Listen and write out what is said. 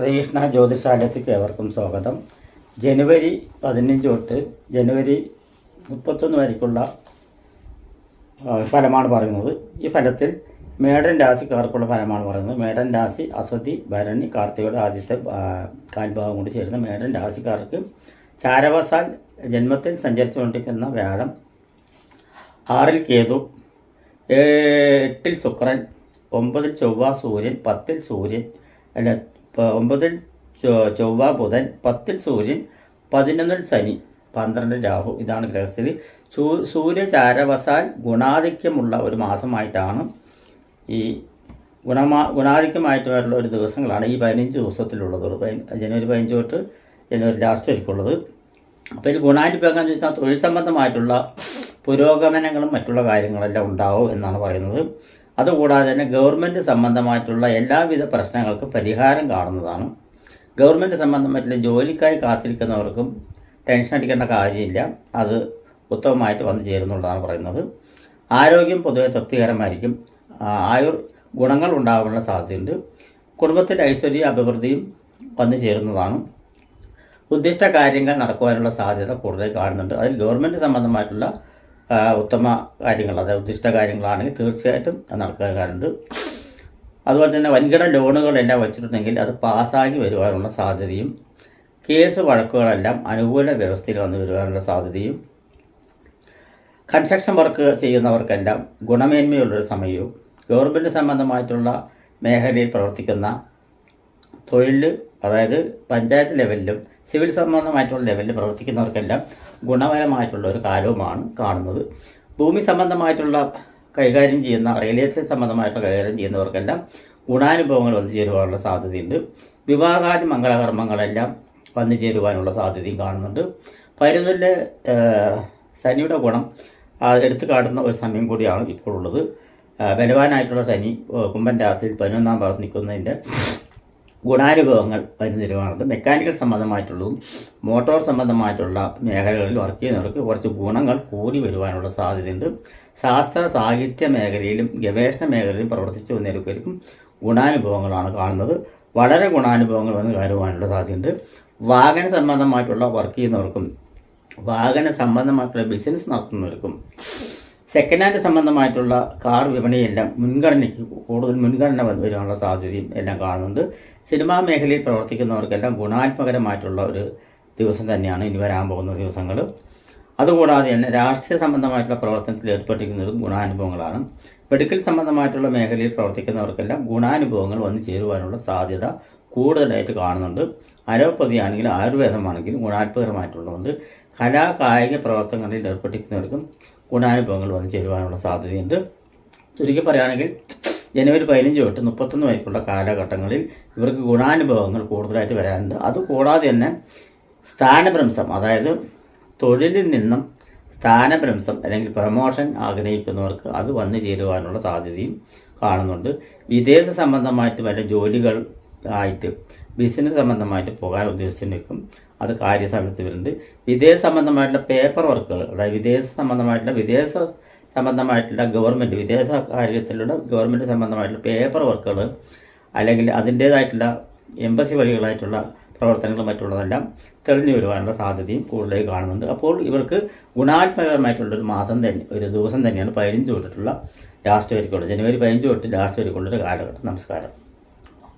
ശ്രീകൃഷ്ണ ജ്യോതിഷാലയത്തിലേക്ക് ഏവർക്കും സ്വാഗതം. ജനുവരി 15 തൊട്ട് ജനുവരി 31 വരയ്ക്കുള്ള ഫലമാണ് പറയുന്നത്. ഈ ഫലത്തിൽ മേടൻ രാശിക്കാർക്കുള്ള ഫലമാണ് പറയുന്നത്. മേടൻ രാശി അശ്വതി, ഭരണി, കാർത്തികയുടെ ആദ്യത്തെ കാൽഭാഗം കൊണ്ട് ചേരുന്ന മേടൻ രാശിക്കാർക്ക് ചാരവസാൽ ജന്മത്തിൽ സഞ്ചരിച്ചുകൊണ്ടിരിക്കുന്ന വ്യാഴം, 6-ൽ കേതു, 8-ൽ ശുക്രൻ, 9-ൽ ചൊവ്വ, സൂര്യൻ, 10-ൽ സൂര്യൻ, 9-ൽ ചൊവ്വ ബുധൻ, 10-ൽ സൂര്യൻ, 11-ൽ ശനി, 12-ൽ രാഹു. ഇതാണ് ഗ്രഹസ്ഥിതി. സൂര്യചാരവസാൽ ഗുണാധിക്യമുള്ള ഒരു മാസമായിട്ടാണ് ഈ ഗുണാധിക്യമായിട്ടുള്ള ഒരു ദിവസങ്ങളാണ് ഈ 15 ദിവസത്തിലുള്ളത്. ജനുവരി 15 തൊട്ട് ജനുവരി ലാസ്റ്റ് വരെക്കുള്ളത്. അപ്പോൾ ഇത് ഗുണാനുഭവം എന്ന് വെച്ചാൽ തൊഴിൽ സംബന്ധമായിട്ടുള്ള പുരോഗമനങ്ങളും മറ്റുള്ള കാര്യങ്ങളെല്ലാം ഉണ്ടാവും എന്നാണ് പറയുന്നത്. അതുകൂടാതെ തന്നെ ഗവൺമെൻറ് സംബന്ധമായിട്ടുള്ള എല്ലാവിധ പ്രശ്നങ്ങൾക്കും പരിഹാരം കാണുന്നതാണ്. ഗവൺമെൻറ് സംബന്ധമായിട്ടുള്ള ജോലിക്കായി കാത്തിരിക്കുന്നവർക്കും ടെൻഷൻ അടിക്കേണ്ട കാര്യമില്ല, അത് ഉത്തമമായിട്ട് വന്നു ചേരുന്നുള്ളതാണ് പറയുന്നത്. ആരോഗ്യം പൊതുവെ തൃപ്തികരമായിരിക്കും. ആയുർ ഗുണങ്ങൾ ഉണ്ടാകാനുള്ള സാധ്യതയുണ്ട്. കുടുംബത്തിൽ ഐശ്വര്യ അഭിവൃദ്ധിയും വന്നു ചേരുന്നതാണ്. ഉദ്ദിഷ്ട കാര്യങ്ങൾ നടക്കുവാനുള്ള സാധ്യത കൂടുതൽ കാണുന്നുണ്ട്. അതിൽ ഗവൺമെൻറ് സംബന്ധമായിട്ടുള്ള ഉത്തമ കാര്യങ്ങൾ, അതായത് ഉദ്ദിഷ്ട കാര്യങ്ങളാണെങ്കിൽ തീർച്ചയായിട്ടും അത് നടക്കാറുണ്ട്. അതുപോലെ തന്നെ വൻകിട ലോണുകളെല്ലാം വച്ചിട്ടുണ്ടെങ്കിൽ അത് പാസ്സാക്കി വരുവാനുള്ള സാധ്യതയും, കേസ് വഴക്കുകളെല്ലാം അനുകൂല വ്യവസ്ഥയിൽ വന്നു വരുവാനുള്ള സാധ്യതയും, കൺസ്ട്രക്ഷൻ വർക്ക് ചെയ്യുന്നവർക്കെല്ലാം ഗുണമേന്മയുള്ളൊരു സമയവും, ഗവൺമെൻറ് സംബന്ധമായിട്ടുള്ള മേഖലയിൽ പ്രവർത്തിക്കുന്ന തൊഴിൽ, അതായത് പഞ്ചായത്ത് ലെവലിലും സിവിൽ സംബന്ധമായിട്ടുള്ള ലെവലിൽ പ്രവർത്തിക്കുന്നവർക്കെല്ലാം ഗുണപരമായിട്ടുള്ള ഒരു കാലവുമാണ് കാണുന്നത്. ഭൂമി സംബന്ധമായിട്ടുള്ള കൈകാര്യം ചെയ്യുന്ന, റിയൽ എസ്റ്റേറ്റ് സംബന്ധമായിട്ടുള്ള കൈകാര്യം ചെയ്യുന്നവർക്കെല്ലാം ഗുണാനുഭവങ്ങൾ വന്നു ചേരുവാനുള്ള സാധ്യതയുണ്ട്. വിവാഹാദി മംഗളകർമ്മങ്ങളെല്ലാം വന്നു ചേരുവാനുള്ള സാധ്യതയും കാണുന്നുണ്ട്. പരുന്നിലെ ശനിയുടെ ഗുണം എടുത്തു കാട്ടുന്ന ഒരു സമയം കൂടിയാണ് ഇപ്പോൾ ഉള്ളത്. ബലവാനായിട്ടുള്ള ശനി കുംഭൻ രാശിയിൽ 11-ാം ഭാഗത്ത് നിൽക്കുന്നതിൻ്റെ ഗുണാനുഭവങ്ങൾ വന്നു തരുവാനുണ്ട്. മെക്കാനിക്കൽ സംബന്ധമായിട്ടുള്ളതും മോട്ടോർ സംബന്ധമായിട്ടുള്ള മേഖലകളിൽ വർക്ക് ചെയ്യുന്നവർക്ക് കുറച്ച് ഗുണങ്ങൾ കൂടി വരുവാനുള്ള സാധ്യതയുണ്ട്. ശാസ്ത്ര സാഹിത്യ മേഖലയിലും ഗവേഷണ മേഖലയിലും പ്രവർത്തിച്ചു വന്നവർക്കും ഗുണാനുഭവങ്ങളാണ് കാണുന്നത്. വളരെ ഗുണാനുഭവങ്ങൾ വന്ന് കയറുവാനുള്ള സാധ്യതയുണ്ട്. വാഹന സംബന്ധമായിട്ടുള്ള വർക്ക് ചെയ്യുന്നവർക്കും വാഹന സംബന്ധമായിട്ടുള്ള ബിസിനസ് നടത്തുന്നവർക്കും സെക്കൻഡ് ഹാൻഡ് സംബന്ധമായിട്ടുള്ള കാർ വിപണിയെല്ലാം കൂടുതൽ മുൻഗണന വരാനുള്ള സാധ്യതയും എല്ലാം കാണുന്നുണ്ട്. സിനിമാ മേഖലയിൽ പ്രവർത്തിക്കുന്നവർക്കെല്ലാം ഗുണാത്മകരമായിട്ടുള്ള ഒരു ദിവസം തന്നെയാണ് ഇനി വരാൻ പോകുന്ന ദിവസങ്ങൾ. അതുകൂടാതെ തന്നെ രാഷ്ട്രീയ സംബന്ധമായിട്ടുള്ള പ്രവർത്തനത്തിൽ ഏർപ്പെട്ടിരിക്കുന്നതും ഗുണാനുഭവങ്ങളാണ്. മെഡിക്കൽ സംബന്ധമായിട്ടുള്ള മേഖലയിൽ പ്രവർത്തിക്കുന്നവർക്കെല്ലാം ഗുണാനുഭവങ്ങൾ വന്നു ചേരുവാനുള്ള സാധ്യത കൂടുതലായിട്ട് കാണുന്നുണ്ട്. അലോപ്പതി ആണെങ്കിലും ആയുർവേദമാണെങ്കിലും ഗുണാത്മകരമായിട്ടുള്ളതുണ്ട്. കലാ കായിക പ്രവർത്തനങ്ങളിൽ ഏർപ്പെട്ടിരിക്കുന്നവർക്കും ഗുണാനുഭവങ്ങൾ വന്നു ചേരുവാനുള്ള സാധ്യതയുണ്ട്. ചുരുക്കി പറയുകയാണെങ്കിൽ ജനുവരി 15 തൊട്ട് 31 വരെയുള്ള കാലഘട്ടങ്ങളിൽ ഇവർക്ക് ഗുണാനുഭവങ്ങൾ കൂടുതലായിട്ട് വരാനുണ്ട്. അതുകൂടാതെ തന്നെ സ്ഥാനഭ്രംശം, അതായത് തൊഴിലിൽ നിന്നും സ്ഥാനഭ്രംശം അല്ലെങ്കിൽ പ്രമോഷൻ ആഗ്രഹിക്കുന്നവർക്ക് അത് വന്നു ചേരുവാനുള്ള സാധ്യതയും കാണുന്നുണ്ട്. വിദേശ സംബന്ധമായിട്ട് വല്ല ജോലികൾ ആയിട്ട് ബിസിനസ് സംബന്ധമായിട്ട് പോകാൻ ഉദ്ദേശിച്ചിരിക്കും, അത് കാര്യസാധ്യത വരുന്നുണ്ട്. വിദേശ സംബന്ധമായിട്ടുള്ള പേപ്പർ വർക്കുകൾ, അതായത് വിദേശ സംബന്ധമായിട്ടുള്ള ഗവൺമെൻറ് വിദേശ കാര്യത്തിലുള്ള ഗവൺമെൻറ് സംബന്ധമായിട്ടുള്ള പേപ്പർ വർക്കുകൾ അല്ലെങ്കിൽ അതിൻ്റേതായിട്ടുള്ള എംബസി വഴികളായിട്ടുള്ള പ്രവർത്തനങ്ങൾ മറ്റുള്ളതെല്ലാം തെളിഞ്ഞു വരുവാനുള്ള സാധ്യതയും കൂടുതലായി കാണുന്നുണ്ട്. അപ്പോൾ ഇവർക്ക് ഗുണാത്മകമായിട്ടുള്ളൊരു മാസം തന്നെ, ഒരു ദിവസം തന്നെയാണ് 15 തൊട്ടിട്ടുള്ള ലാസ്റ്റ് വരെക്കുള്ളത്. ജനുവരി 15 തൊട്ട് ലാസ്റ്റ് വരെക്കുള്ളൊരു കാലഘട്ടം. നമസ്കാരം.